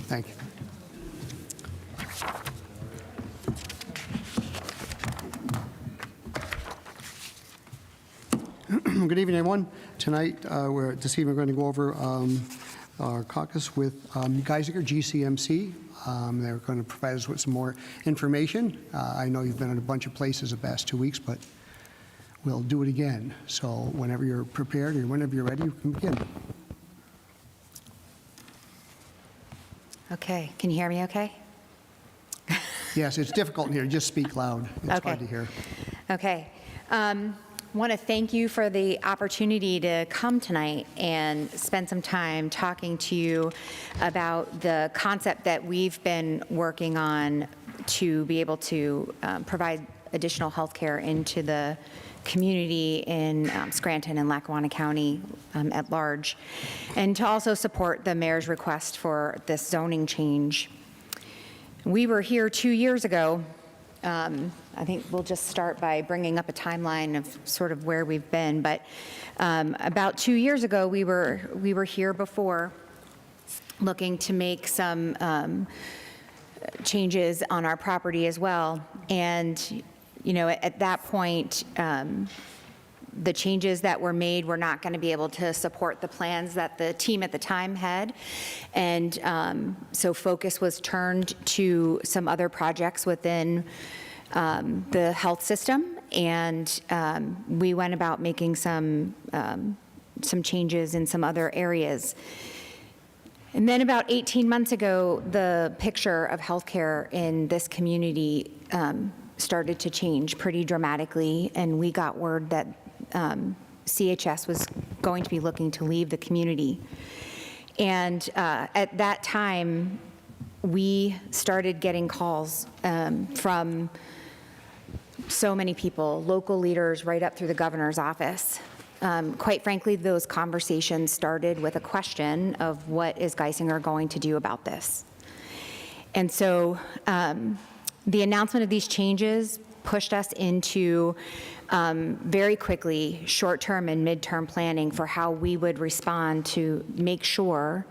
Thank you. Good evening, everyone. Tonight, this evening, we're going to go over our caucus with Geisinger, GCMC. They're going to provide us with some more information. I know you've been in a bunch of places the past 2 weeks, but we'll do it again. So whenever you're prepared or whenever you're ready, you can begin. Okay, can you hear me okay? Yes, it's difficult in here. Just speak loud. It's hard to hear. Okay. Want to thank you for the opportunity to come tonight and spend some time talking to you about the concept that we've been working on to be able to provide additional health care into the community in Scranton and Lackawanna County at large, and to also support the mayor's request for this zoning change. We were here 2 years ago. I think we'll just start by bringing up a timeline of sort of where we've been. But about 2 years ago, we were here before, looking to make some changes on our property as well. And you know, at that point, the changes that were made were not going to be able to support the plans that the team at the time had. And so focus was turned to some other projects within the health system. And we went about making some changes in some other areas. And then about 18 months ago, the picture of healthcare in this community started to change pretty dramatically, and we got word that CHS was going to be looking to leave the community. And at that time, we started getting calls from so many people, local leaders, right up through the governor's office. Quite frankly, those conversations started with a question of what is Geisinger going to do about this? And so the announcement of these changes pushed us into very quickly short-term and mid-term planning for how we would respond to make sure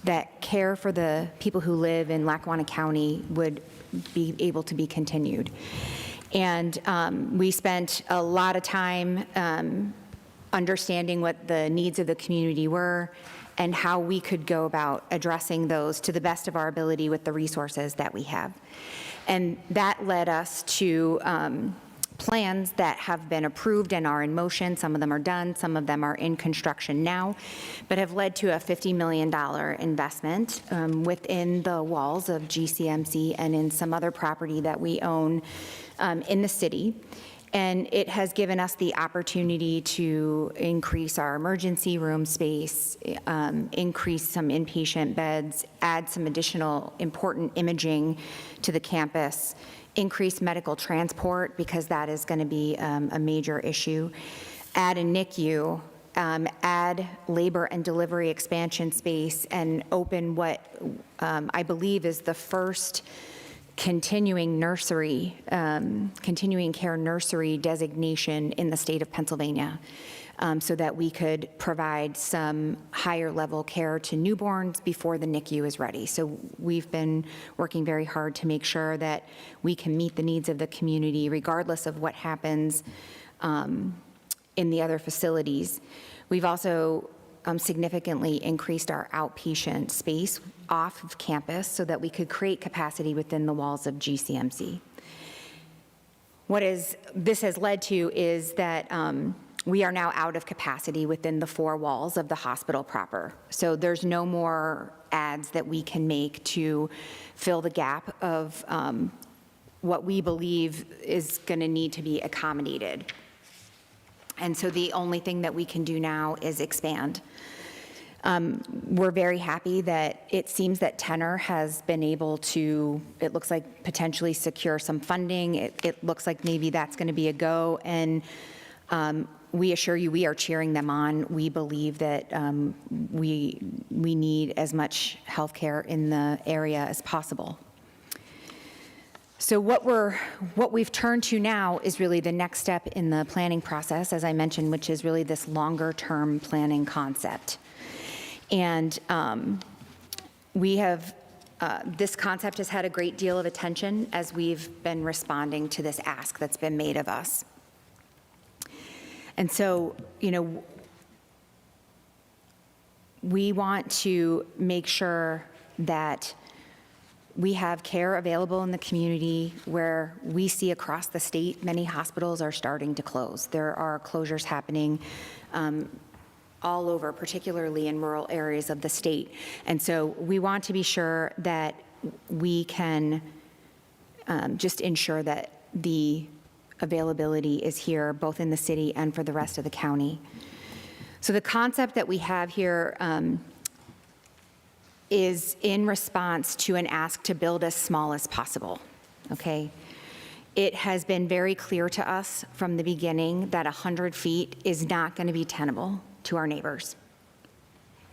that care for the people who live in Lackawanna County would be able to be continued. And we spent a lot of time understanding what the needs of the community were and how we could go about addressing those to the best of our ability with the resources that we have. And that led us to plans that have been approved and are in motion. Some of them are done, some of them are in construction now, but have led to a $50 million investment within the walls of GCMC and in some other property that we own in the city. And it has given us the opportunity to increase our emergency room space, increase some inpatient beds, add some additional important imaging to the campus, increase medical transport because that is going to be a major issue, add a NICU, add labor and delivery expansion space, and open what I believe is the first continuing care nursery designation in the state of Pennsylvania, so that we could provide some higher level care to newborns before the NICU is ready. So we've been working very hard to make sure that we can meet the needs of the community regardless of what happens in the other facilities. We've also significantly increased our outpatient space off of campus so that we could create capacity within the walls of GCMC. What this has led to is that we are now out of capacity within the four walls of the hospital proper. So there's no more adds that we can make to fill the gap of what we believe is going to need to be accommodated. And so the only thing that we can do now is expand. We're very happy that it seems that Tenor has been able to, it looks like, potentially secure some funding. It looks like maybe that's going to be a go. And we assure you we are cheering them on. We believe that we need as much health care in the area as possible. So what we've turned to now is really the next step in the planning process, as I mentioned, which is really this longer term planning concept. And we have This concept has had a great deal of attention as we've been responding to this ask that's been made of us. And so, we want to make sure that we have care available in the community where we see across the state many hospitals are starting to close. There are closures happening all over, particularly in rural areas of the state. And so we want to be sure that we can just ensure that the availability is here, both in the city and for the rest of the county. So the concept that we have here is in response to an ask to build as small as possible, okay? It has been very clear to us from the beginning that 100 feet is not going to be tenable to our neighbors.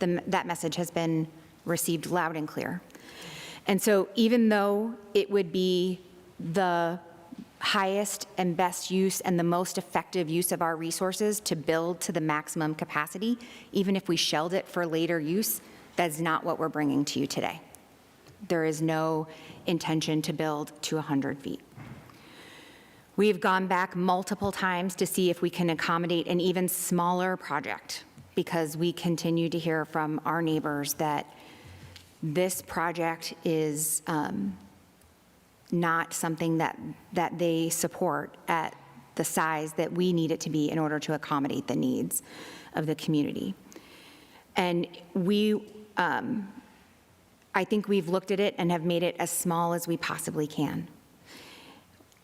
That message has been received loud and clear. And so even though it would be the highest and best use and the most effective use of our resources to build to the maximum capacity, even if we shelled it for later use, that's not what we're bringing to you today. There is no intention to build to 100 feet. We've gone back multiple times to see if we can accommodate an even smaller project because we continue to hear from our neighbors that this project is not something that they support at the size that we need it to be in order to accommodate the needs of the community. And I think we've looked at it and have made it as small as we possibly can.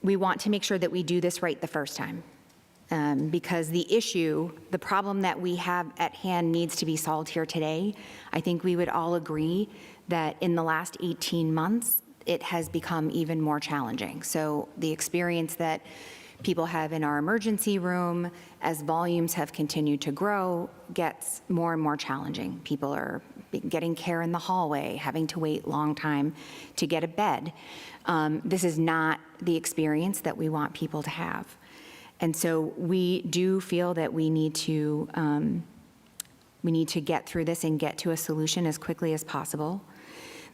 We want to make sure that we do this right the first time because the problem that we have at hand needs to be solved here today. I think we would all agree that in the last 18 months, it has become even more challenging. So the experience that people have in our emergency room as volumes have continued to grow gets more and more challenging. People are getting care in the hallway, having to wait long time to get a bed. This is not the experience that we want people to have. And so we do feel that we need to get through this and get to a solution as quickly as possible.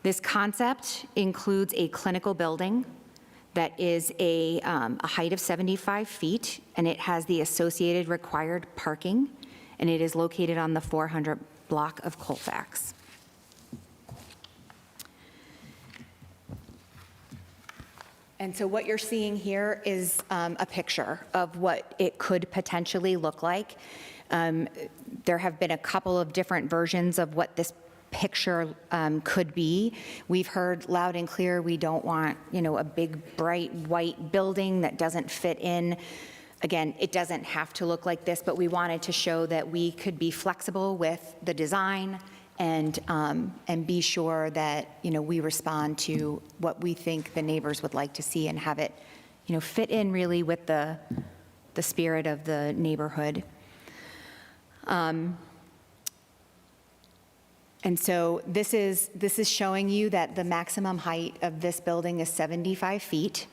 This concept includes a clinical building that is a height of 75 feet, and it has the associated required parking, and it is located on the 400 block of Colfax. And so what you're seeing here is a picture of what it could potentially look like. There have been a couple of different versions of what this picture could be. We've heard loud and clear we don't want, a big bright white building that doesn't fit in. Again, it doesn't have to look like this, but we wanted to show that we could be flexible with the design and be sure that we respond to what we think the neighbors would like to see and have it fit in really with the spirit of the neighborhood. And so this is showing you that the maximum height of this building is 75 feet.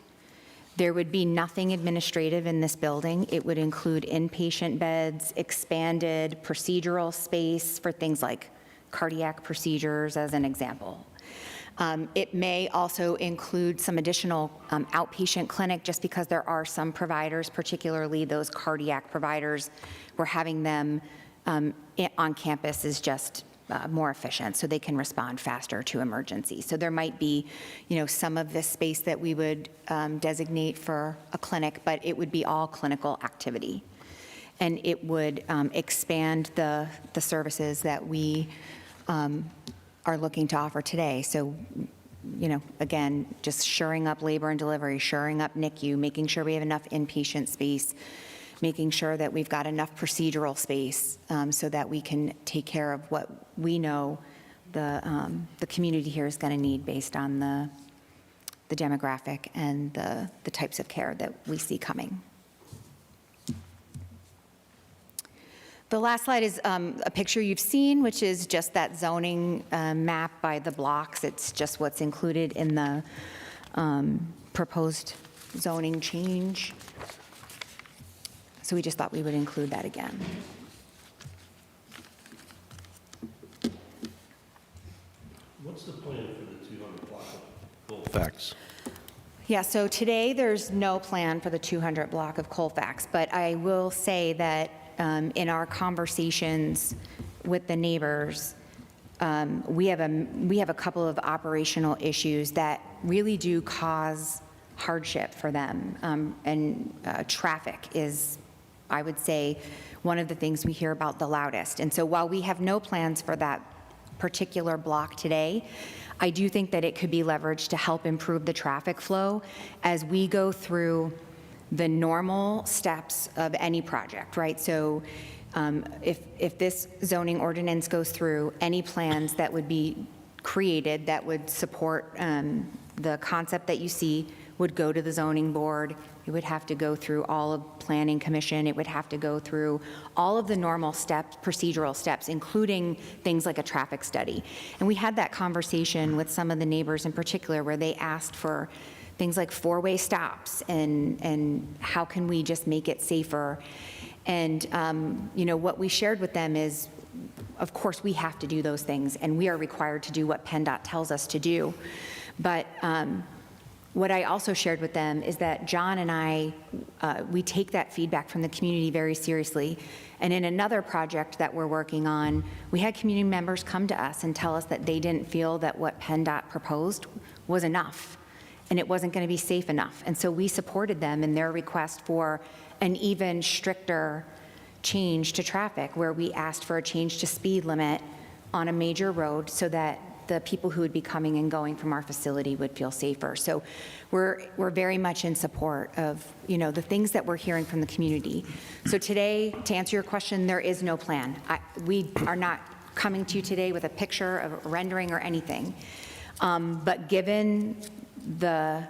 There would be nothing administrative in this building. It would include inpatient beds, expanded procedural space for things like cardiac procedures, as an example. It may also include some additional outpatient clinic, just because there are some providers, particularly those cardiac providers, where having them on campus is just more efficient, so they can respond faster to emergencies. So there might be, some of this space that we would designate for a clinic, but it would be all clinical activity. And it would expand the services that we are looking to offer today. So, again, just shoring up labor and delivery, shoring up NICU, making sure we have enough inpatient space, making sure that we've got enough procedural space so that we can take care of what we know the community here is going to need based on the demographic and the types of care that we see coming. The last slide is a picture you've seen, which is just that zoning map by the blocks. It's just what's included in the proposed zoning change. So we just thought we would include that again. What's the plan for the 200 block? Yeah, so today, there's no plan for the 200 block of Colfax, but I will say that in our conversations with the neighbors, we have a couple of operational issues that really do cause hardship for them. And traffic is, I would say, one of the things we hear about the loudest. And so while we have no plans for that particular block today, I do think that it could be leveraged to help improve the traffic flow as we go through the normal steps of any project, right? So if this zoning ordinance goes through, any plans that would be created that would support the concept that you see would go to the zoning board. It would have to go through all of planning commission. It would have to go through all of the normal steps, procedural steps, including things like a traffic study. And we had that conversation with some of the neighbors in particular where they asked for things like four-way stops and how can we just make it safer. And what we shared with them is, of course, we have to do those things and we are required to do what PennDOT tells us to do. But what I also shared with them is that John and I, we take that feedback from the community very seriously. And in another project that we're working on, we had community members come to us and tell us that they didn't feel that what PennDOT proposed was enough and it wasn't going to be safe enough. And so we supported them in their request for an even stricter change to traffic, where we asked for a change to speed limit on a major road so that the people who would be coming and going from our facility would feel safer. So we're very much in support of, the things that we're hearing from the community. So today, to answer your question, there is no plan. We are not coming to you today with a picture of a rendering or anything. But given the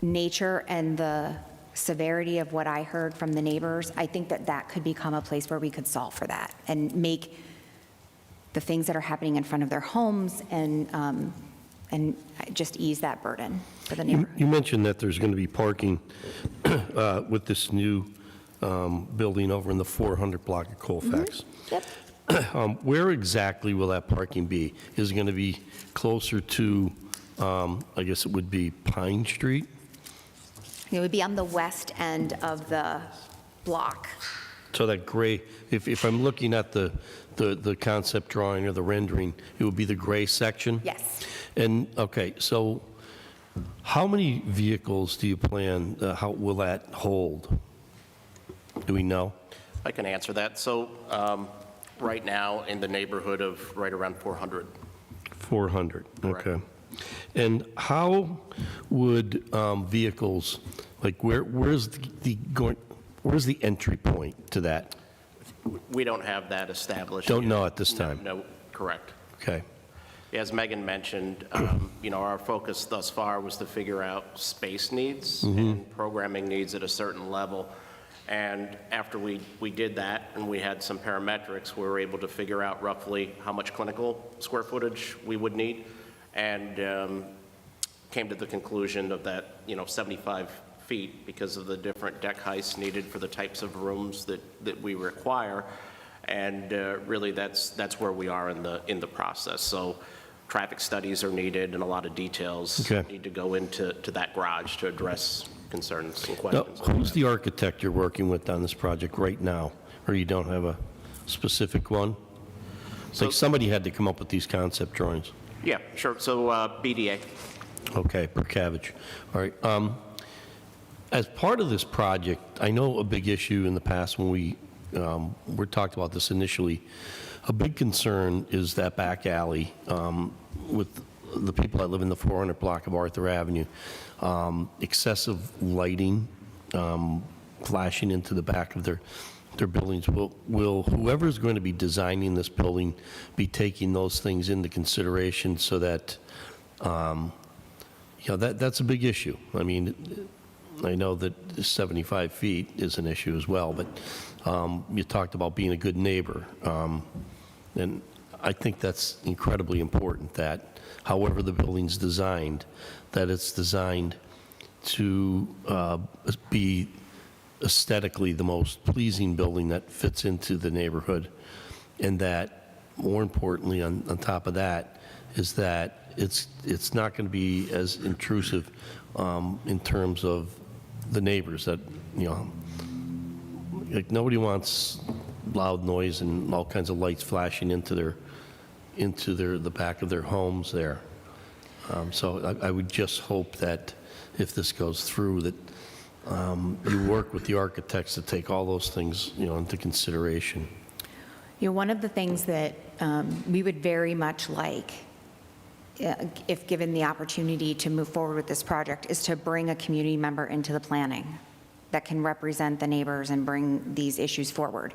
nature and the severity of what I heard from the neighbors, I think that could become a place where we could solve for that and make the things that are happening in front of their homes and just ease that burden for the neighborhood. You mentioned that there's going to be parking with this new building over in the 400 block of Colfax. Mm-hmm. Yep. Where exactly will that parking be? Is it going to be closer to, I guess it would be Pine Street? It would be on the west end of the block. So that gray, if I'm looking at the concept drawing or the rendering, it would be the gray section? Yes. And, okay, so how many vehicles do you plan, how will that hold? Do we know? I can answer that. So right now, in the neighborhood of right around 400. 400, Correct. okay. And how would vehicles, like where's the entry point to that? We don't have that established. Don't yet. know at this time? No, correct. Okay. As Megan mentioned, our focus thus far was to figure out space needs and programming needs at a certain level. And after we did that and we had some parametrics, we were able to figure out roughly how much clinical square footage we would need, and came to the conclusion of that, 75 feet because of the different deck heights needed for the types of rooms that we require. And really that's where we are in the process. So traffic studies are needed and a lot of details need to go into that garage to address concerns and Now, questions. who's the architect you're working with on this project right now? Or you don't have a specific one? It's like somebody had to come up with these concept drawings. Yeah, sure. So BDA. Okay, Perkavich. All right. As part of this project, I know a big issue in the past when we talked about this initially, a big concern is that back alley with the people that live in the 400 block of Arthur Avenue. Excessive lighting, flashing into the back of their buildings. Will whoever's going to be designing this building be taking those things into consideration so that, that's a big issue. I mean, I know that 75 feet is an issue as well, but you talked about being a good neighbor. And I think that's incredibly important that however the building's designed, that it's designed to be aesthetically the most pleasing building that fits into the neighborhood. And that, more importantly, on top of that, is that it's not going to be as intrusive in terms of the neighbors that, like nobody wants loud noise and all kinds of lights flashing into the back of their homes there. So I would just hope that if this goes through, that you work with the architects to take all those things, into consideration. One of the things that we would very much like, if given the opportunity to move forward with this project, is to bring a community member into the planning that can represent the neighbors and bring these issues forward.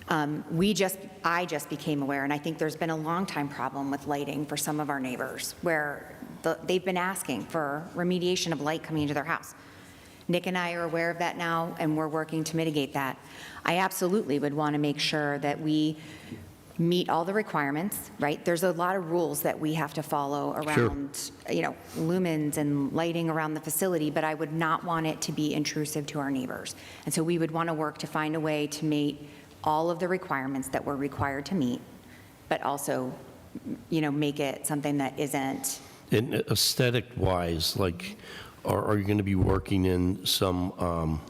I just became aware, and I think there's been a long time problem with lighting for some of our neighbors, where they've been asking for remediation of light coming into their house. Nick and I are aware of that now, and we're working to mitigate that. I absolutely would want to make sure that we meet all the requirements, right? There's a lot of rules that we have to follow around, lumens and lighting around the facility, but I would not want it to be intrusive to our neighbors. And so we would want to work to find a way to meet all of the requirements that we're required to meet, but also, make it something that isn't. And aesthetic-wise, like, are you going to be working in some,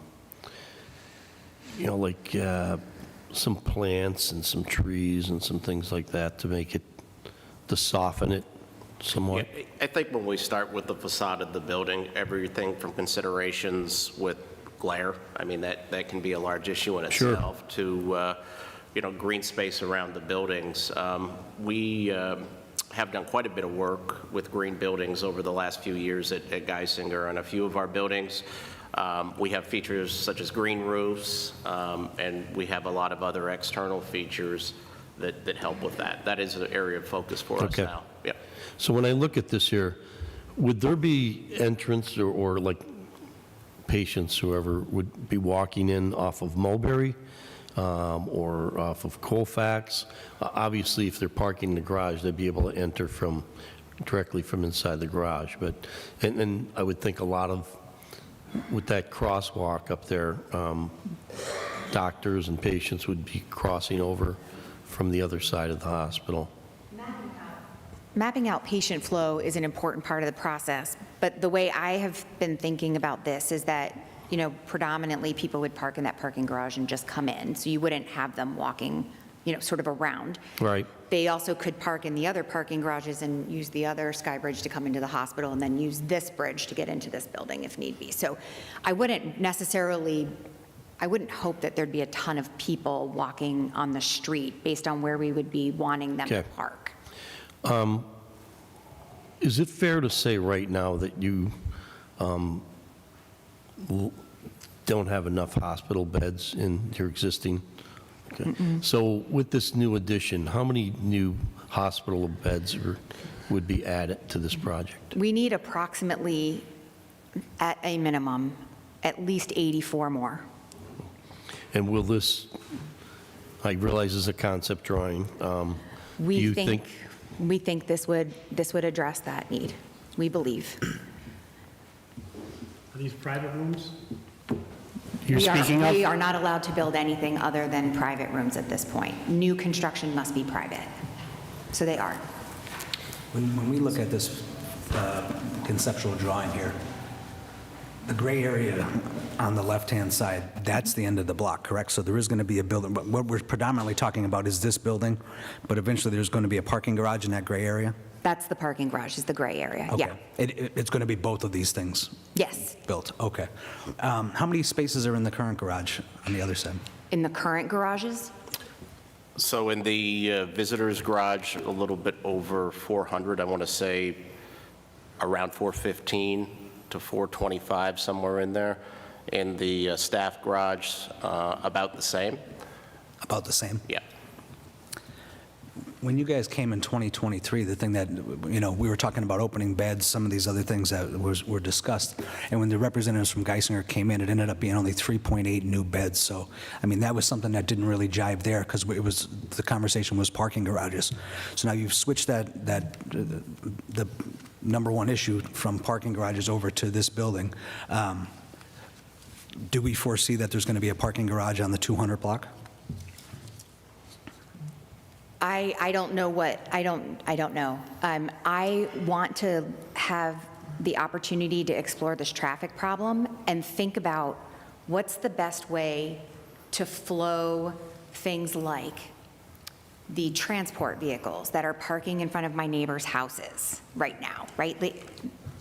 some plants and some trees and some things like that to soften it somewhat? Yeah, I think when we start with the facade of the building, everything from considerations with glare, I mean, that can be a large issue in Sure. itself, to, green space around the buildings. We have done quite a bit of work with green buildings over the last few years at Geisinger on a few of our buildings. We have features such as green roofs, and we have a lot of other external features that help with that. That is an area of focus for us now. Yeah. So when I look at this here, would there be entrance or like patients, whoever, would be walking in off of Mulberry or off of Colfax? Obviously, if they're parking in the garage, they'd be able to enter directly from inside the garage. But and I would think a lot of, with that crosswalk up there, doctors and patients would be crossing over from the other side of the hospital. Mapping out patient flow is an important part of the process, but the way I have been thinking about this is that, predominantly people would park in that parking garage and just come in, so you wouldn't have them walking, sort of around. Right. They also could park in the other parking garages and use the other sky bridge to come into the hospital, and then use this bridge to get into this building if need be. So I wouldn't hope that there'd be a ton of people walking on the street based on where we would be wanting them to Okay. park. Is it fair to say right now that you don't have enough hospital beds in your existing? Okay. So with this new addition, how many new hospital beds would be added to this project? We need approximately, at a minimum, at least 84 more. And will this, I realize it's a concept drawing, do you think? We think this would address that need, we believe. Are these private rooms? We are not allowed to build anything other than private rooms at this point. New construction must be private. So they are. When we look at this conceptual drawing here, the gray area on the left-hand side, that's the end of the block, correct? So there is going to be a building, but what we're predominantly talking about is this building, but eventually there's going to be a parking garage in that gray area? That's the parking garage, is the gray area, Okay. yeah. It's going to be both of these things Yes, built, okay. How many spaces are in the current garage on the other side? in the current garages, So in the visitors garage, a little bit over 400, I want to say around 415 to 425, somewhere in there. In the staff garage, about the same. About the same? Yeah. When you guys came in 2023, the thing that, we were talking about opening beds, some of these other things that were discussed, and when the representatives from Geisinger came in, it ended up being only 3.8 new beds. So, that was something that didn't really jive there, because the conversation was parking garages. So now you've switched the number one issue from parking garages over to this building. Do we foresee that there's going to be a parking garage on the 200 block? I don't know what, I don't know. I want to have the opportunity to explore this traffic problem and think about what's the best way to flow things like the transport vehicles that are parking in front of my neighbors' houses right now, right?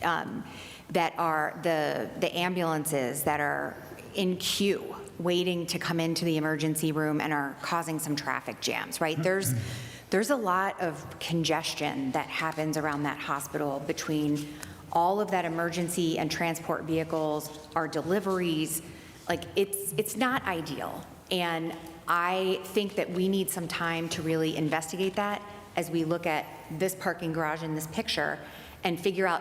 That are the ambulances that are in queue waiting to come into the emergency room and are causing some traffic jams, right? There's a lot of congestion that happens around that hospital between all of that emergency and transport vehicles, our deliveries. Like, it's not ideal. And I think that we need some time to really investigate that as we look at this parking garage in this picture and figure out,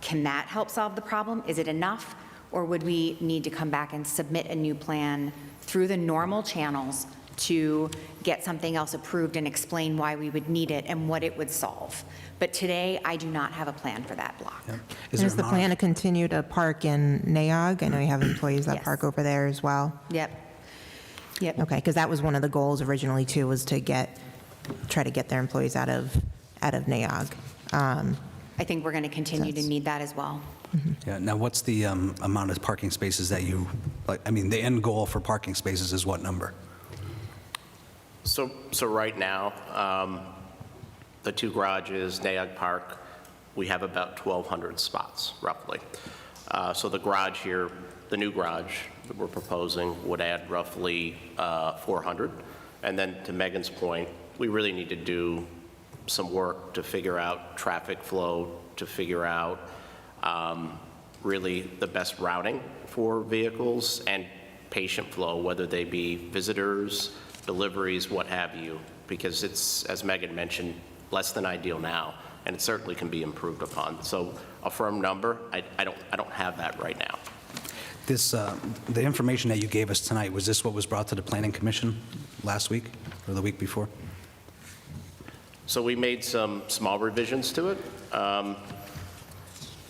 can that help solve the problem? Is it enough? Or would we need to come back and submit a new plan through the normal channels to get something else approved and explain why we would need it and what it would solve? But today, I do not have a plan for that block. Yeah. Is the plan to continue to park in NAOG? I know you have employees that Yes. park over there as well. Yep. Okay, because that was one of the goals originally too, was to try to get their employees out of NAOG. I think we're going to continue to need that as well. Yeah, now what's the amount of parking spaces that you, like, I mean, the end goal for parking spaces is what number? So right now, the two garages, Naog Park, we have about 1,200 spots, roughly. So the garage here, the new garage that we're proposing would add roughly 400. And then to Megan's point, we really need to do some work to figure out traffic flow, to figure out really the best routing for vehicles and patient flow, whether they be visitors, deliveries, what have you, because it's, as Megan mentioned, less than ideal now, and it certainly can be improved upon. So a firm number, I don't have that right now. This, the information that you gave us tonight, was this what was brought to the Planning Commission last week or the week before? So we made some small revisions to it.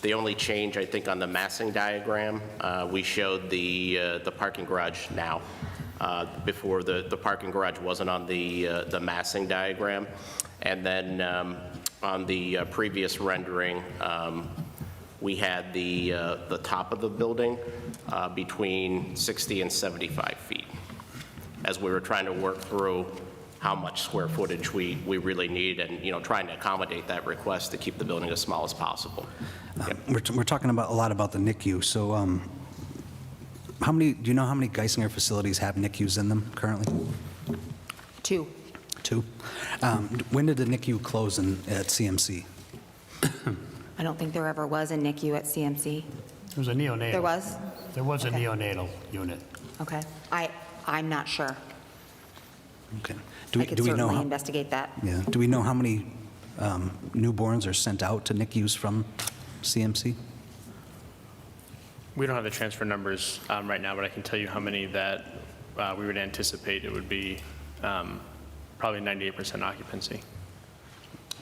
The only change, I think, on the massing diagram, we showed the parking garage now. Before, the parking garage wasn't on the massing diagram. And then on the previous rendering, we had the top of the building between 60 and 75 feet, as we were trying to work through how much square footage we really need, and, you know, trying to accommodate that request to keep the building as small as possible. We're talking about a lot about the NICU, so how many, do you know how many Geisinger facilities have NICUs in them currently? 2. 2? When did the NICU close at CMC? I don't think there ever was a NICU at CMC. There was a neonatal. There was? There was a Okay. neonatal unit. Okay. I'm not sure. Okay. I could Do we know certainly how? investigate that. Yeah. Do we know how many newborns are sent out to NICUs from CMC? We don't have the transfer numbers right now, but I can tell you how many that we would anticipate. It would be probably 98% occupancy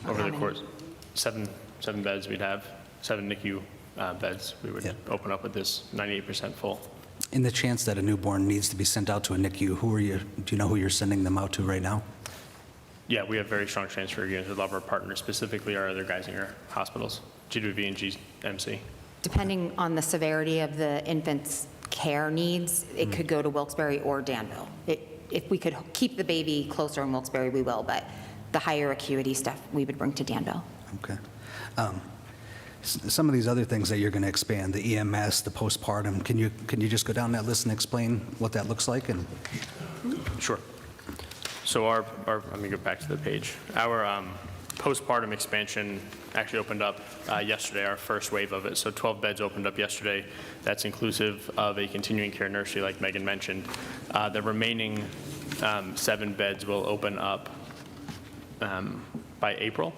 over the course. Seven beds we'd have, 7 NICU beds we would Yeah. open up with this 98% full. In the chance that a newborn needs to be sent out to a NICU, do you know who you're sending them out to right now? Yeah, we have very strong transfer agreements with all of our partners, specifically our other Geisinger hospitals, GWV and GMC. Depending on the severity of the infant's care needs, it could go to Wilkes-Barre or Danville. If we could keep the baby closer in Wilkes-Barre, we will, but the higher acuity stuff, we would bring to Danville. Okay. Some of these other things that you're going to expand, the EMS, the postpartum, can you just go down that list and explain what that looks like? And Sure. So our let me go back to the page. Our postpartum expansion actually opened up yesterday, our first wave of it. So 12 beds opened up yesterday. That's inclusive of a continuing care nursery, like Megan mentioned. The remaining 7 beds will open up by April,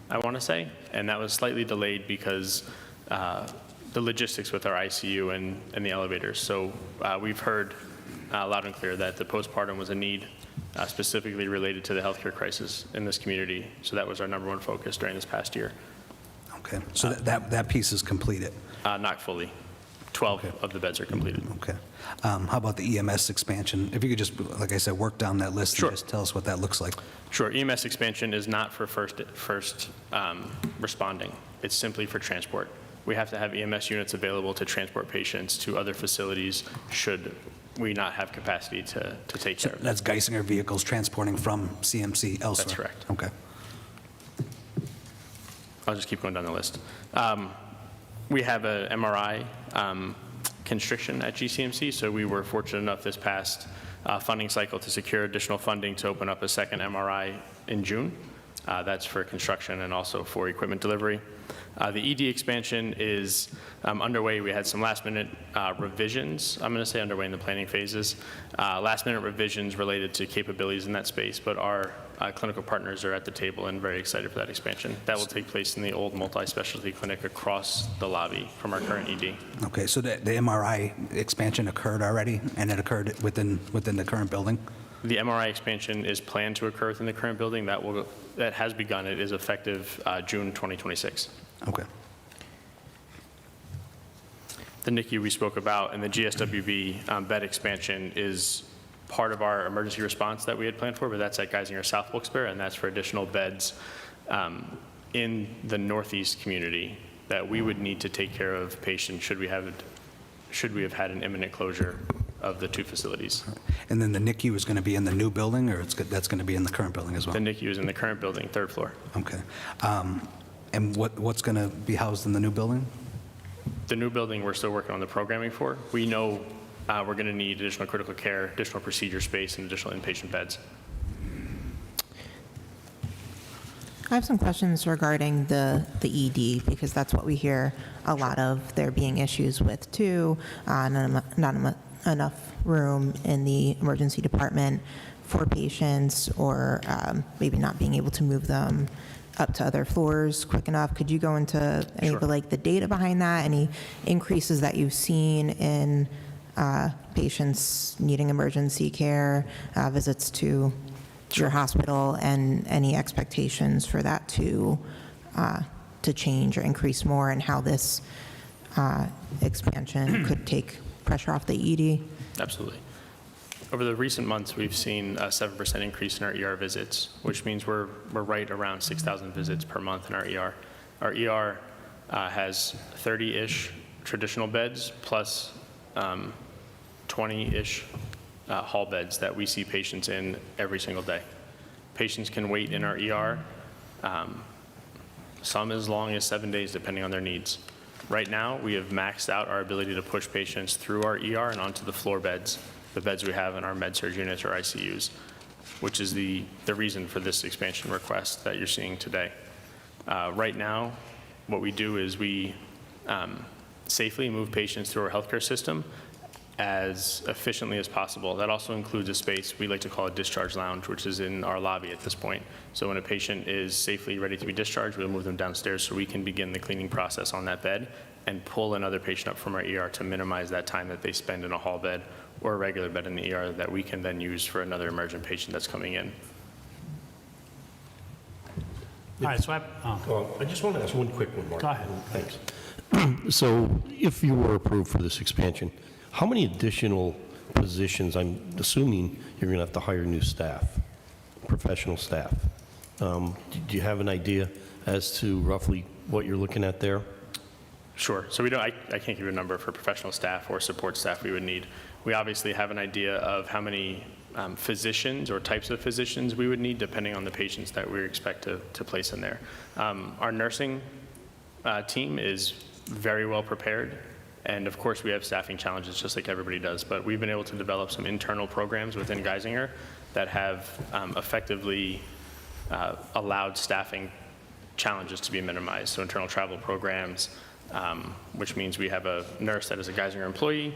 I want to say. And that was slightly delayed because the logistics with our ICU and the elevators. So we've heard loud and clear that the postpartum was a need specifically related to the healthcare crisis in this community. So that was our #1 focus during this past year. okay, so that piece is completed. Not fully. 12 of the beds are completed. Okay. How about the EMS expansion? If you could just, like I said, work down that list Sure. and just tell us what that looks like. Sure, EMS expansion is not for first responding. It's simply for transport. We have to have EMS units available to transport patients to other facilities should we not have capacity to take care of them. That's Geisinger vehicles transporting from CMC elsewhere? That's correct. Okay. I'll just keep going down the list. We have a MRI constriction at GCMC, so we were fortunate enough this past funding cycle to secure additional funding to open up a second MRI in June. That's for construction and also for equipment delivery. The ED expansion is underway. We had some last-minute revisions. I'm going to say underway in the planning phases. Last-minute revisions related to capabilities in that space, but our clinical partners are at the table and very excited for that expansion. That will take place in the old multi-specialty clinic across the lobby from our current ED. Okay, so the MRI expansion occurred already, and it occurred within the current building? The MRI expansion is planned to occur within the current building. That has begun. It is effective June 2026. Okay. The NICU we spoke about and the GSWB bed expansion is part of our emergency response that we had planned for, but that's at Geisinger South Wilkes-Barre, and that's for additional beds in the northeast community that we would need to take care of patients should we have had an imminent closure of the two facilities. And then the NICU is going to be in the new building, or that's going to be in the current building as well? The NICU is in the current building, third floor. Okay. And what's going to be housed in the new building? The new building, we're still working on the programming for. We know we're going to need additional critical care, additional procedure space, and additional inpatient beds. I have some questions regarding the ED, because that's what we hear a lot of, there being issues with too, not enough room in the emergency department for patients, or maybe not being able to move them up to other floors quick enough. Could you go into any of the data behind that, any increases that you've seen in patients needing emergency care, visits to your hospital, and any expectations for that to change or increase more, and how this expansion could take pressure off the ED? Absolutely. Over the recent months, we've seen a 7% increase in our ER visits, which means we're right around 6,000 visits per month in our ER. Our ER has 30-ish traditional beds plus 20-ish hall beds that we see patients in every single day. Patients can wait in our ER, some as long as 7 days, depending on their needs. Right now, we have maxed out our ability to push patients through our ER and onto the floor beds, the beds we have in our med-surg units or ICUs, which is the reason for this expansion request that you're seeing today. Right now, what we do is we safely move patients through our healthcare system as efficiently as possible. That also includes a space we like to call a discharge lounge, which is in our lobby at this point. So when a patient is safely ready to be discharged, we'll move them downstairs so we can begin the cleaning process on that bed and pull another patient up from our ER to minimize that time that they spend in a hall bed or a regular bed in the ER that we can then use for another emergent patient that's coming in. All right, so I just want to ask one quick one, Mark. Go ahead. Thanks. So if you were approved for this expansion, how many additional positions, I'm assuming you're going to have to hire new staff, professional staff. Do you have an idea as to roughly what you're looking at there? Sure. So I can't give you a number for professional staff or support staff we would need. We obviously have an idea of how many physicians or types of physicians we would need depending on the patients that we expect to place in there. Our nursing team is very well prepared. And of course, we have staffing challenges just like everybody does, but we've been able to develop some internal programs within Geisinger that have effectively allowed staffing challenges to be minimized. So internal travel programs, which means we have a nurse that is a Geisinger employee,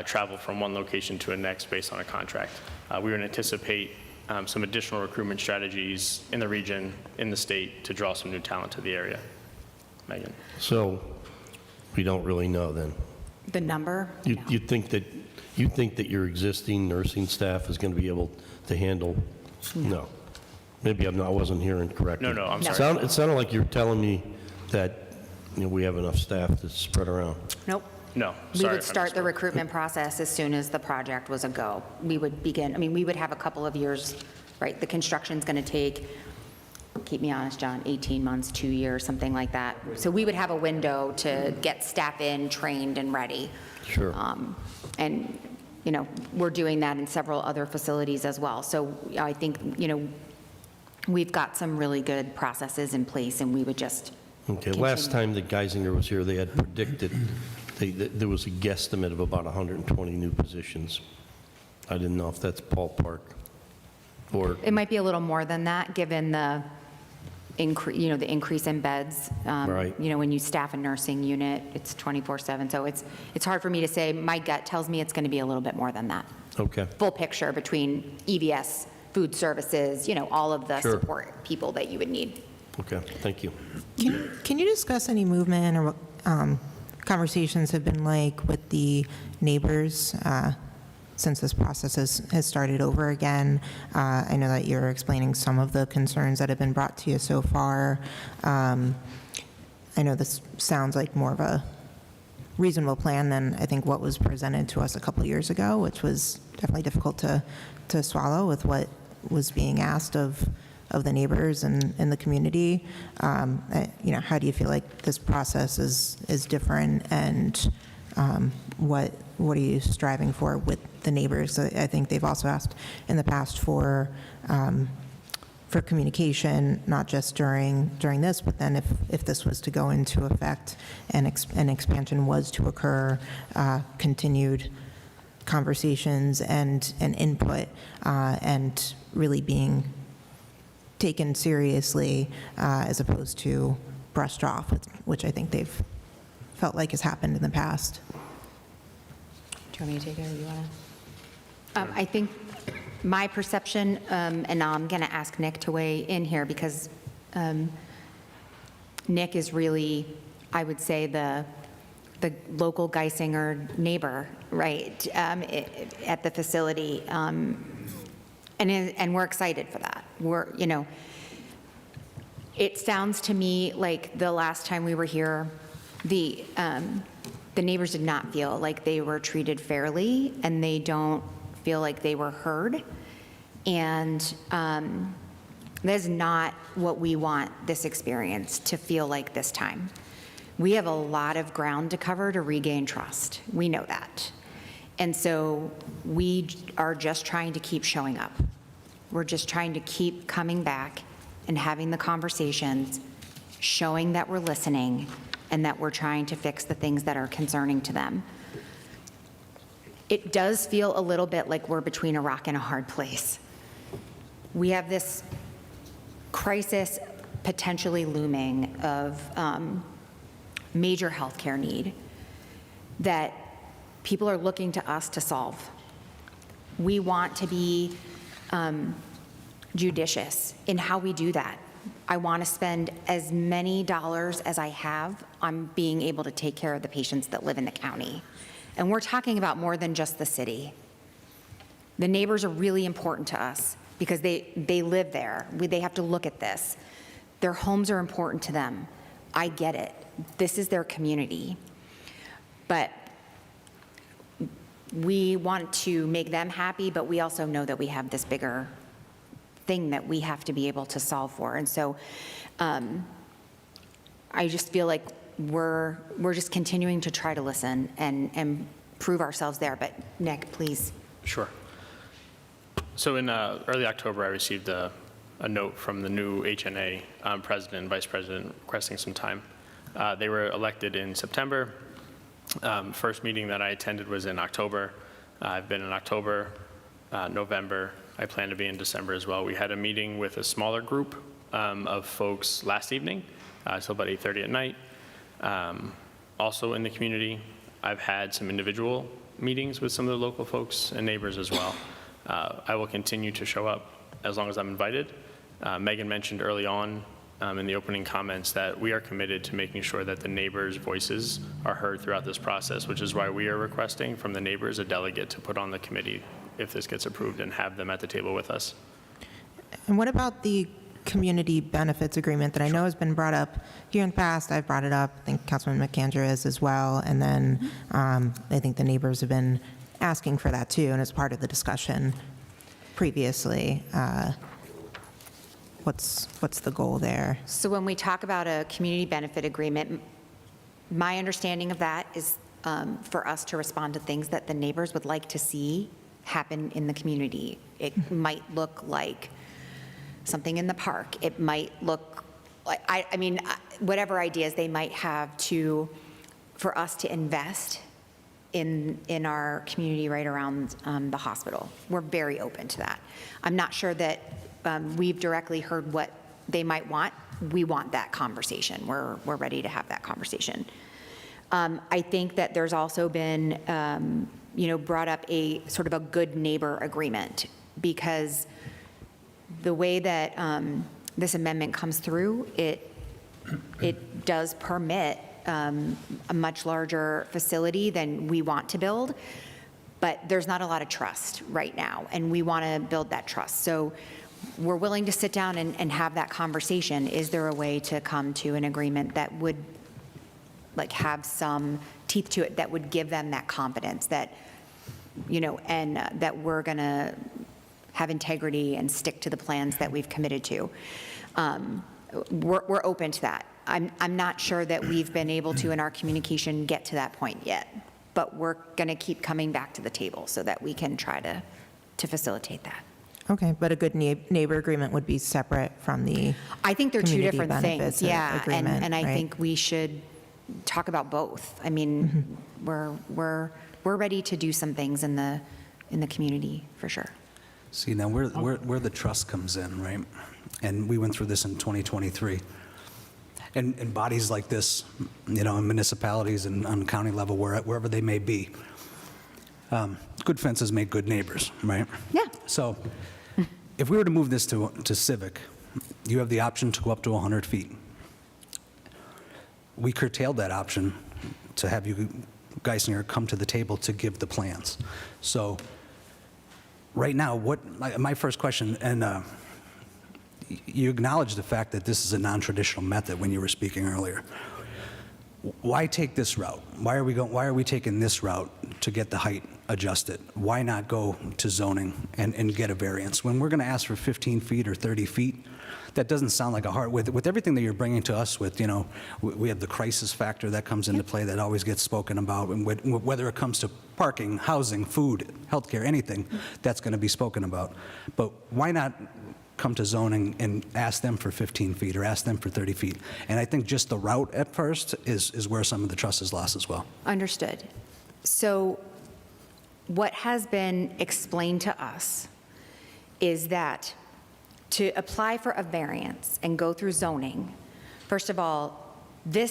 travel from one location to the next based on a contract. We would anticipate some additional recruitment strategies in the region, in the state, to draw some new talent to the area. Megan. So we don't really know then. The number? You think that your existing nursing staff is going to be able to handle? No. Maybe I wasn't hearing correctly. No, I'm sorry. It sounded like you're telling me that we have enough staff to spread around. Nope. No, We sorry would if I start the misspoke. recruitment process as soon as the project was a go. We would begin, I mean, we would have a couple of years, right? The construction's going to take, keep me honest, John, 18 months, 2 years, something like that. So we would have a window to get staff in, trained, and ready. Sure. And, you know, we're doing that in several other facilities as well. So I think, you know, we've got some really good processes in place, and we would just Okay, last continue. time that Geisinger was here, they had predicted, that there was a guesstimate of about 120 new positions. I didn't know if that's ballpark, or, It might be a little more than that, given the you know, the increase in beds. Right. You know, when you staff a nursing unit, it's 24/7. So it's hard for me to say. My gut tells me it's going to be a little bit more than that. okay. Full picture between EVS, food services, you know, all of the Sure. support people that you would need. Okay, thank you. Can you discuss any movement or what conversations have been like with the neighbors since this process has started over again? I know that you're explaining some of the concerns that have been brought to you so far. I know this sounds like more of a reasonable plan than I think what was presented to us a couple of years ago, which was definitely difficult to swallow with what was being asked of the neighbors and in the community. You know, how do you feel like this process is different, and what are you striving for with the neighbors? I think they've also asked in the past for communication, not just during this, but then if this was to go into effect and an expansion was to occur, continued conversations and input, and really being taken seriously as opposed to brushed off, which I think they've felt like has happened in the past. Do you want me to take it, or you want to? I think my perception, and now I'm going to ask Nick to weigh in here, because Nick is really, I would say, the local Geisinger neighbor, right, at the facility. And we're excited for that. You know, it sounds to me like the last time we were here, the neighbors did not feel like they were treated fairly, and they don't feel like they were heard. And that is not what we want this experience to feel like this time. We have a lot of ground to cover to regain trust. We know that. And so we are just trying to keep showing up. We're just trying to keep coming back and having the conversations, showing that we're listening and that we're trying to fix the things that are concerning to them. It does feel a little bit like we're between a rock and a hard place. We have this crisis potentially looming of major healthcare need that people are looking to us to solve. We want to be judicious in how we do that. I want to spend as many dollars as I have on being able to take care of the patients that live in the county. And we're talking about more than just the city. The neighbors are really important to us because they live there. They have to look at this. Their homes are important to them. I get it. This is their community. But we want to make them happy, but we also know that we have this bigger thing that we have to be able to solve for. And so I just feel like we're just continuing to try to listen and prove ourselves there. But Nick, please. Sure. So in early October, I received a note from the new HNA president and vice president requesting some time. They were elected in September. First meeting that I attended was in October. I've been in October, November. I plan to be in December as well. We had a meeting with a smaller group of folks last evening, till about 8:30 at night. Also in the community, I've had some individual meetings with some of the local folks and neighbors as well. I will continue to show up as long as I'm invited. Megan mentioned early on in the opening comments that we are committed to making sure that the neighbors' voices are heard throughout this process, which is why we are requesting from the neighbors a delegate to put on the committee if this gets approved and have them at the table with us. And what about the community benefits agreement that I know has been brought up here in the past. I've brought it up. I think Councilman McAndrew has as well. And then I think the neighbors have been asking for that too, and it's part of the discussion previously. What's the goal there? So when we talk about a community benefit agreement, my understanding of that is for us to respond to things that the neighbors would like to see happen in the community. It might look like something in the park. It might look like, I mean, whatever ideas they might have for us to invest in our community right around the hospital. We're very open to that. I'm not sure that we've directly heard what they might want. We want that conversation. We're ready to have that conversation. I think that there's also been, brought up a sort of a good neighbor agreement, because the way that this amendment comes through, it does permit a much larger facility than we want to build, but there's not a lot of trust right now, and we want to build that trust. So we're willing to sit down and have that conversation. Is there a way to come to an agreement that would have some teeth to it, that would give them that confidence that, and that we're going to have integrity and stick to the plans that we've committed to. We're open to that. I'm not sure that we've been able to, in our communication, get to that point yet, but we're going to keep coming back to the table so that we can try to facilitate that. Okay, but a good neighbor agreement would be separate from the I think they're two community different things, benefits yeah, agreement, and I right? think we should talk about both. I mean, we're ready to do some things in the community for sure. See, now where the trust comes in, right? And we went through this in 2023. And bodies like this, in municipalities and on county level, wherever they may be, good fences make good neighbors, right? Yeah. So if we were to move this to Civic, you have the option to go up to 100 feet. We curtailed that option to have you, Geisinger, come to the table to give the plans. So right now, my first question, and you acknowledge the fact that this is a non-traditional method when you were speaking earlier. Why take this route? Why are we taking this route to get the height adjusted? Why not go to zoning and get a variance? When we're going to ask for 15 feet or 30 feet, that doesn't sound like a hard, with everything that you're bringing to us with, we have the crisis factor that comes into play that always gets spoken about, and whether it comes to parking, housing, food, healthcare, anything, that's going to be spoken about. But why not come to zoning and ask them for 15 feet or ask them for 30 feet? And I think just the route at first is where some of the trust is lost as well. Understood. So what has been explained to us is that to apply for a variance and go through zoning, first of all, the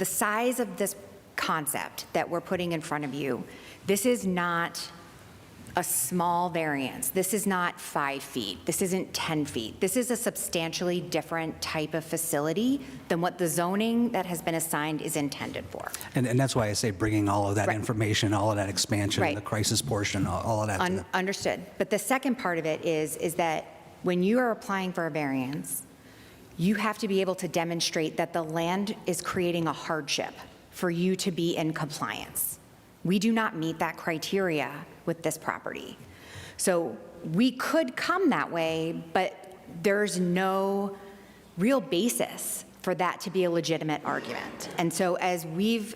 size of this concept that we're putting in front of you, this is not a small variance. This is not 5 feet. This isn't 10 feet. This is a substantially different type of facility than what the zoning that has been assigned is intended for. And that's why I say bringing all of that Right. information, all of that expansion, Right. the crisis portion, all of that. to the- Understood. But the second part of it is that when you are applying for a variance, you have to be able to demonstrate that the land is creating a hardship for you to be in compliance. We do not meet that criteria with this property. So we could come that way, but there's no real basis for that to be a legitimate argument. And so as we've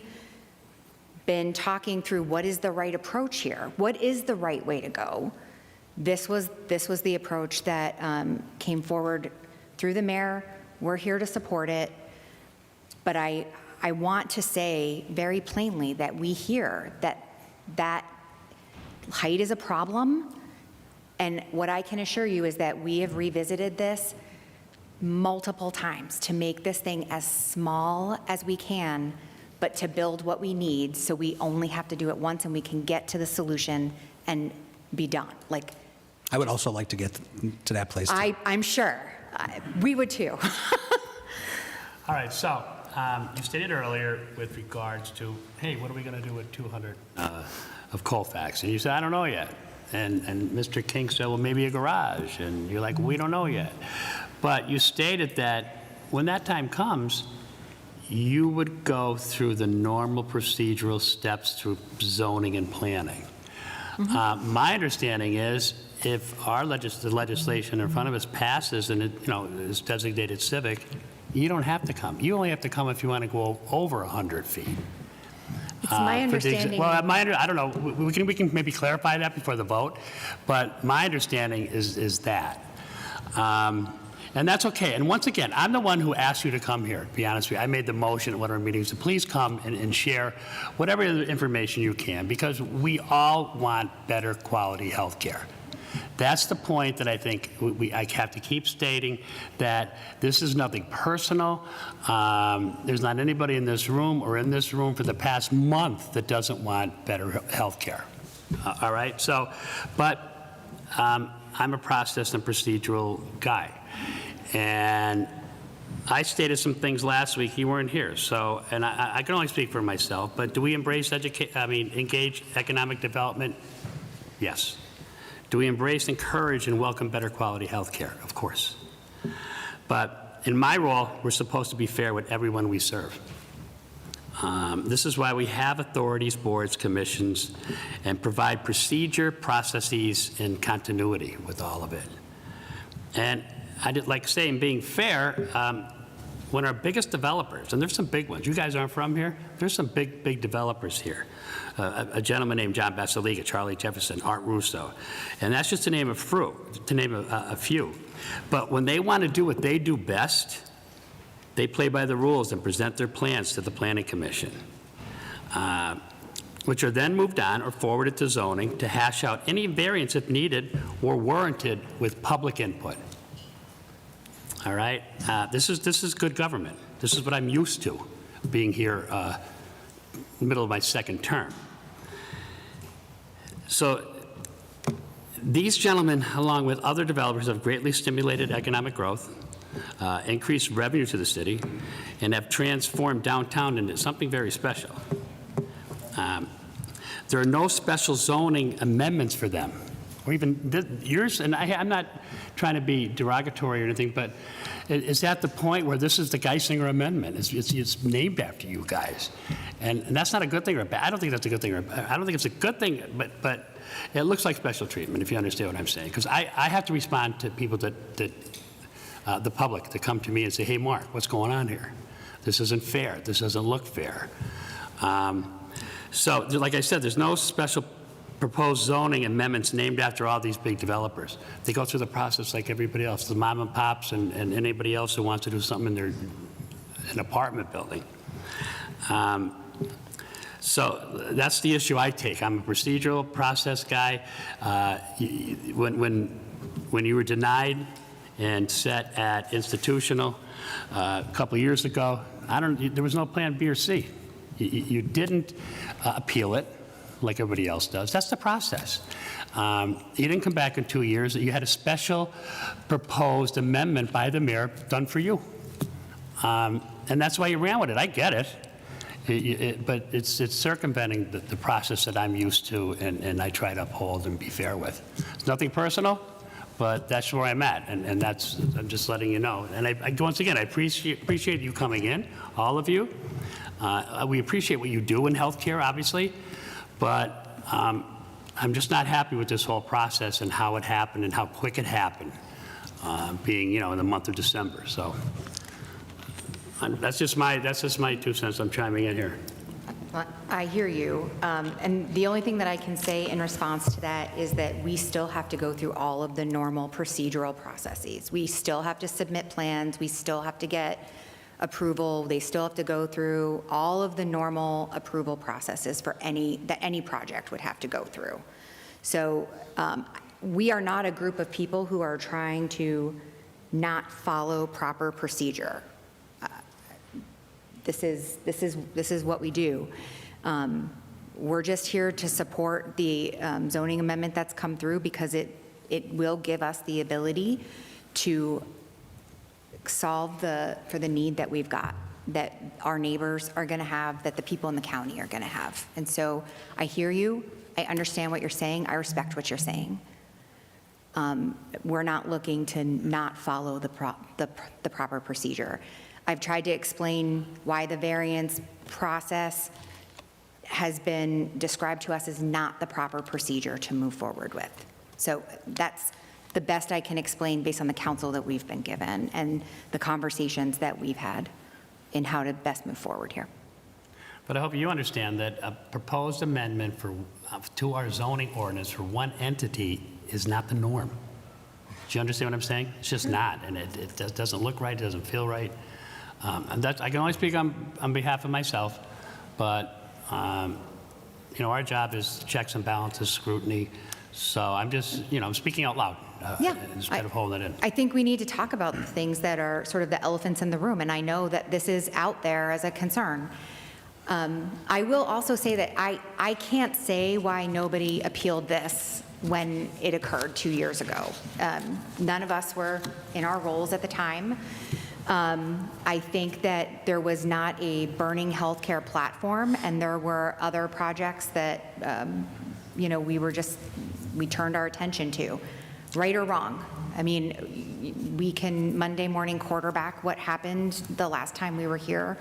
been talking through what is the right approach here, what is the right way to go, this was the approach that came forward through the mayor. We're here to support it, but I want to say very plainly that we hear that height is a problem, and what I can assure you is that we have revisited this multiple times to make this thing as small as we can, but to build what we need, so we only have to do it once and we can get to the solution and be done. I would also like to get to that place, too. I'm sure. We would too. All right, so you stated earlier with regards to, hey, what are we going to do with 200 of Colfax? And you said, I don't know yet. And Mr. King said, well, maybe a garage. And you're like, we don't know yet. But you stated that when that time comes, you would go through the normal procedural steps through zoning and planning. My understanding is if our the legislation in front of us passes and it, is designated civic, you don't have to come. You only have to come if you want to go over 100 feet. It's my understanding. Well, I don't know. We can maybe clarify that before the vote, but my understanding is that. And that's okay. And once again, I'm the one who asked you to come here, to be honest with you. I made the motion at one of our meetings to please come and share whatever information you can, because we all want better quality health care. That's the point that I think I have to keep stating, that this is nothing personal. There's not anybody in this room or in this room for the past month that doesn't want better health care. All right? So, but I'm a process and procedural guy. And I stated some things last week, you weren't here, so, and I can only speak for myself, but do we embrace engage economic development? Yes. Do we embrace, encourage, and welcome better quality health care? Of course. But in my role, we're supposed to be fair with everyone we serve. This is why we have authorities, boards, commissions, and provide procedure, processes, and continuity with all of it. And I did like saying, being fair, when our biggest developers, and there's some big ones, you guys aren't from here, there's some big developers here. A gentleman named John Basiliga, Charlie Jefferson, Art Russo, and that's just to name a few. But when they want to do what they do best, they play by the rules and present their plans to the Planning Commission, which are then moved on or forwarded to zoning to hash out any variance if needed or warranted with public input. All right? This is good government. This is what I'm used to, being here middle of my second term. So these gentlemen, along with other developers, have greatly stimulated economic growth, increased revenue to the city, and have transformed downtown into something very special. There are no special zoning amendments for them, or even yours, and I'm not trying to be derogatory or anything, but it's at the point where this is the Geisinger Amendment. It's named after you guys. And that's not a good thing or a bad. I don't think that's a good thing. I don't think it's a good thing, but it looks like special treatment, if you understand what I'm saying. Because I have to respond to people the public that come to me and say, hey, Mark, what's going on here? This isn't fair. This doesn't look fair. So, like I said, there's no special proposed zoning amendments named after all these big developers. They go through the process like everybody else, the mom and pops and anybody else who wants to do something in an apartment building. So that's the issue I take. I'm a procedural process guy. When you were denied and set at institutional a couple of years ago, there was no plan B or C. You didn't appeal it like everybody else does. That's the process. You didn't come back in 2 years. You had a special proposed amendment by the mayor done for you. And that's why you ran with it. I get it. But it's circumventing the process that I'm used to and I try to uphold and be fair with. It's nothing personal, but that's where I'm at. And I'm just letting you know. And once again, I appreciate you coming in, all of you. We appreciate what you do in healthcare, obviously. But I'm just not happy with this whole process and how it happened and how quick it happened, being, in the month of December. So that's just my 2 cents. I'm chiming in here. I hear you. And the only thing that I can say in response to that is that we still have to go through all of the normal procedural processes. We still have to submit plans. We still have to get approval. They still have to go through all of the normal approval processes for any project would have to go through. So we are not a group of people who are trying to not follow proper procedure. This is what we do. We're just here to support the zoning amendment that's come through because it will give us the ability to solve for the need that we've got, that our neighbors are going to have, that the people in the county are going to have. And so I hear you. I understand what you're saying. I respect what you're saying. We're not looking to not follow the proper procedure. I've tried to explain why the variance process has been described to us as not the proper procedure to move forward with. So that's the best I can explain based on the counsel that we've been given and the conversations that we've had in how to best move forward here. But I hope you understand that a proposed amendment to our zoning ordinance for one entity is not the norm. Do you understand what I'm saying? It's just not, and it doesn't look right, it doesn't feel right. And that's, I can only speak on behalf of myself, but our job is checks and balances, scrutiny. So I'm just, I'm speaking out loud instead of holding it in. I think we need to talk about the things that are sort of the elephants in the room, and I know that this is out there as a concern. I will also say that I can't say why nobody appealed this when it occurred 2 years ago. None of us were in our roles at the time. I think that there was not a burning healthcare platform, and there were other projects that, we turned our attention to, right or wrong. I mean, we can Monday morning quarterback what happened the last time we were here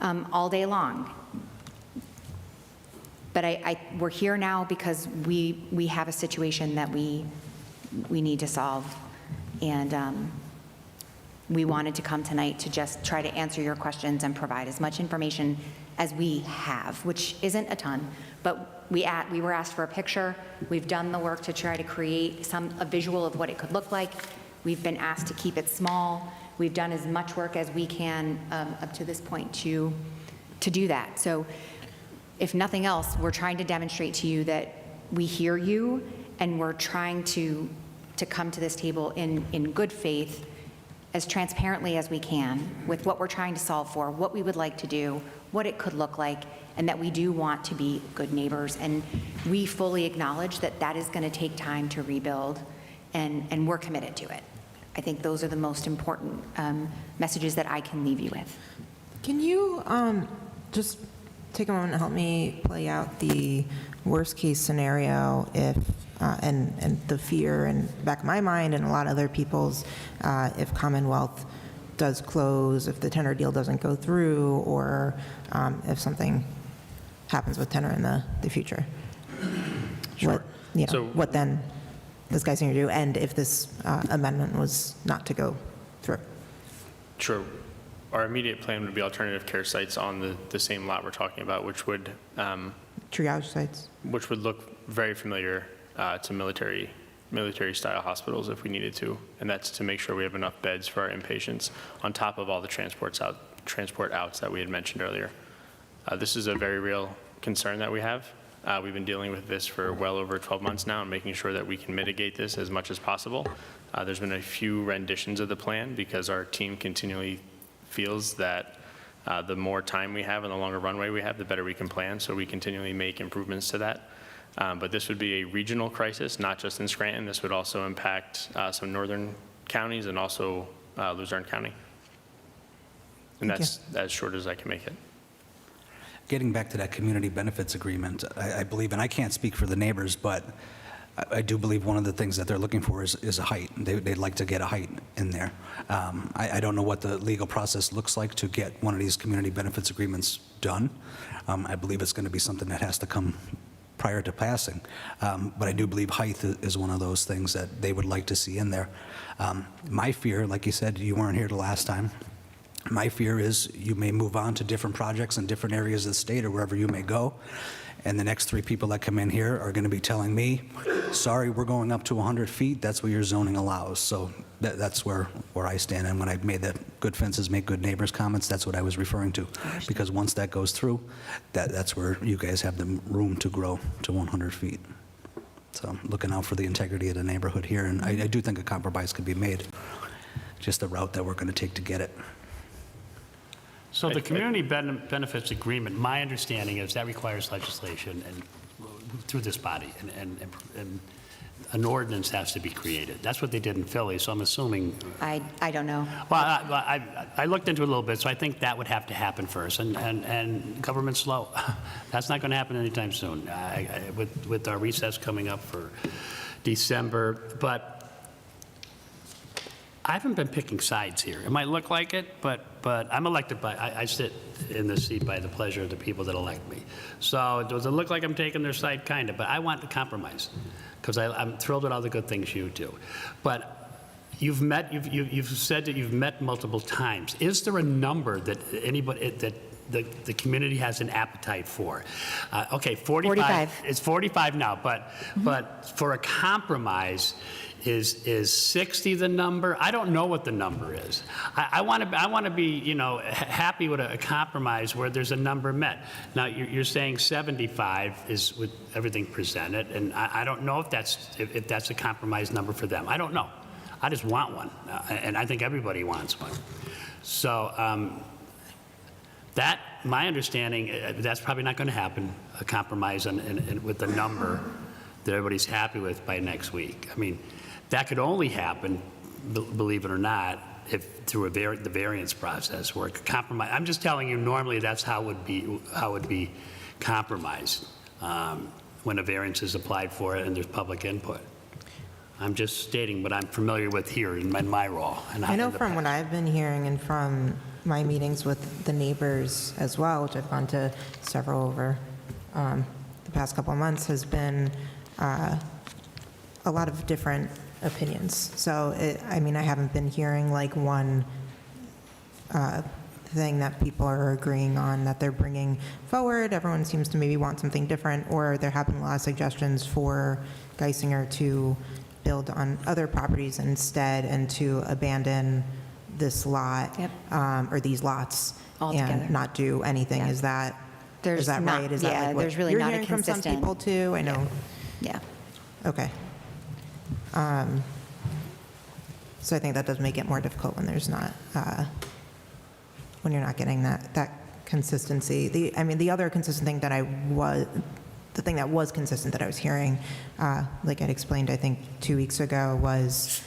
all day long. But we're here now because we have a situation that we need to solve. And we wanted to come tonight to just try to answer your questions and provide as much information as we have, which isn't a ton. But we were asked for a picture. We've done the work to try to create a visual of what it could look like. We've been asked to keep it small. We've done as much work as we can up to this point to do that. So if nothing else, we're trying to demonstrate to you that we hear you, and we're trying to come to this table in good faith, as transparently as we can, with what we're trying to solve for, what we would like to do, what it could look like, and that we do want to be good neighbors. And we fully acknowledge that that is going to take time to rebuild, and we're committed to it. I think those are the most important messages that I can leave you with. Can you just take a moment and help me play out the worst-case scenario if, and the fear in the back of my mind and a lot of other people's, if Commonwealth does close, if the Tenor deal doesn't go through, or if something happens with Tenor in the future? Sure. What then does Geisinger do, and if this amendment was not to go through? Sure. Our immediate plan would be alternative care sites on the same lot we're talking about, which would Triage sites? which would look very familiar to military-style hospitals if we needed to, and that's to make sure we have enough beds for our inpatients on top of all the transport outs that we had mentioned earlier. This is a very real concern that we have. We've been dealing with this for well over 12 months now and making sure that we can mitigate this as much as possible. There's been a few renditions of the plan because our team continually feels that the more time we have and the longer runway we have, the better we can plan, so we continually make improvements to that. But this would be a regional crisis, not just in Scranton. This would also impact some northern counties and also Luzerne County. And that's as short as I can make it. Getting back to that community benefits agreement, I believe, and I can't speak for the neighbors, but I do believe one of the things that they're looking for is a height. They'd like to get a height in there. I don't know what the legal process looks like to get one of these community benefits agreements done. I believe it's going to be something that has to come prior to passing. But I do believe height is one of those things that they would like to see in there. My fear, like you said, you weren't here the last time. My fear is you may move on to different projects in different areas of the state or wherever you may go, and the next 3 people that come in here are going to be telling me, sorry, we're going up to 100 feet, that's what your zoning allows. So that's where I stand, and when I made that good fences make good neighbors comments, that's what I was referring to. Because once that goes through, that's where you guys have the room to grow to 100 feet. So looking out for the integrity of the neighborhood here, and I do think a compromise could be made, just the route that we're going to take to get it. So the community benefits agreement, my understanding is that requires legislation and through this body. And an ordinance has to be created. That's what they did in Philly, so I'm assuming, I don't know. well, I looked into it a little bit, so I think that would have to happen first, and government's slow. That's not going to happen anytime soon, with our recess coming up for December, but I haven't been picking sides here. It might look like it, but I'm elected by, I sit in this seat by the pleasure of the people that elect me. So does it look like I'm taking their side? Kind of, but I want to compromise, because I'm thrilled at all the good things you do. But you've said that you've met multiple times. Is there a number that anybody, that the community has an appetite for? Okay, 45. It's 45 now, but for a compromise, is 60 the number? I don't know what the number is. I want to be, you know, happy with a compromise where there's a number met. Now, you're saying 75 is with everything presented, and I don't know if that's a compromise number for them. I don't know. I just want one, and I think everybody wants one. So that, my understanding, that's probably not going to happen, a compromise with the number that everybody's happy with by next week. I mean, that could only happen, believe it or not, if through the variance process, where a compromise. I'm just telling you, normally that's how it would be compromised when a variance is applied for it and there's public input. I'm just stating what I'm familiar with here in my role. And I know from what I've been hearing and from my meetings with the neighbors as well, which I've gone to several over the past couple of months, has been a lot of different opinions. So, I mean, I haven't been hearing like one thing that people are agreeing on that they're bringing forward. Everyone seems to maybe want something different, or there have been a lot of suggestions for Geisinger to build on other properties instead and to abandon this lot, Yep. Or these lots, Altogether. and not do anything. Yeah. Is that There's right? not- Is that yeah, like what there's really you're not a hearing from some consistent- people too? I know. Yeah. Okay. So I think that does make it more difficult when there's not, when you're not getting that consistency. The other consistent thing that the thing that was consistent that I was hearing, like I'd explained, I think 2 weeks ago, was,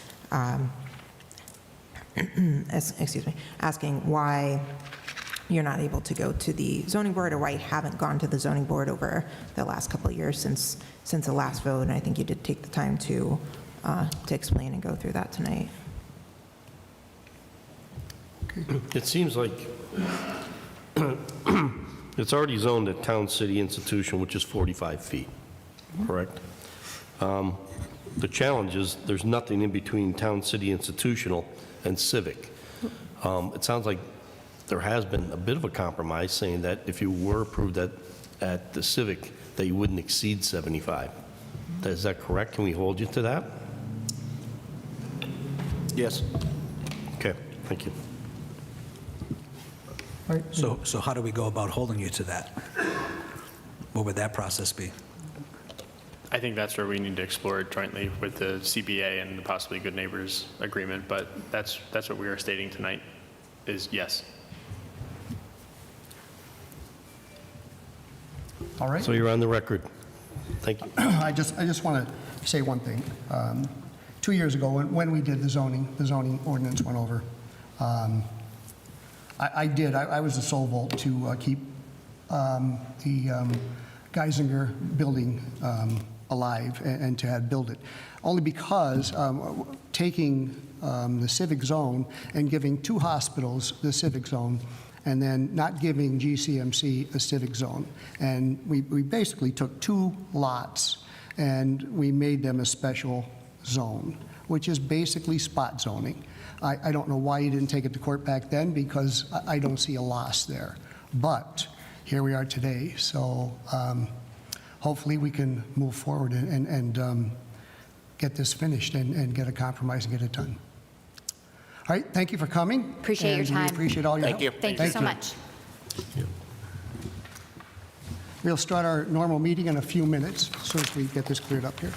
excuse me, asking why you're not able to go to the zoning board, or why you haven't gone to the zoning board over the last couple of years since the last vote. And I think you did take the time to explain and go through that tonight. It seems like it's already zoned at Town City Institution, which is 45 feet, correct? The challenge is there's nothing in between Town City Institutional and Civic. It sounds like there has been a bit of a compromise saying that if you were approved at the Civic, that you wouldn't exceed 75. Is that correct? Can we hold you to that? Yes. Okay, thank you. All right. So how do we go about holding you to that? What would that process be? I think that's where we need to explore it jointly with the CBA and the possibly Good Neighbors Agreement, but that's what we are stating tonight, is yes. All right. So you're on the record. Thank you. I just want to say one thing. 2 years ago, when we did the zoning ordinance went over, I was the sole vote to keep the Geisinger building alive and to have build it, only because taking the civic zone and giving 2 hospitals the civic zone, and then not giving GCMC a civic zone. And we basically took 2 lots and we made them a special zone, which is basically spot zoning. I don't know why you didn't take it to court back then, because I don't see a loss there. But here we are today, so hopefully we can move forward and get this finished and get a compromise and get it done. All right, thank you for coming. Appreciate your and time. We appreciate all your help. Thank you. Thank you so much. We'll start our normal meeting in a few minutes, as soon as we get this cleared up here.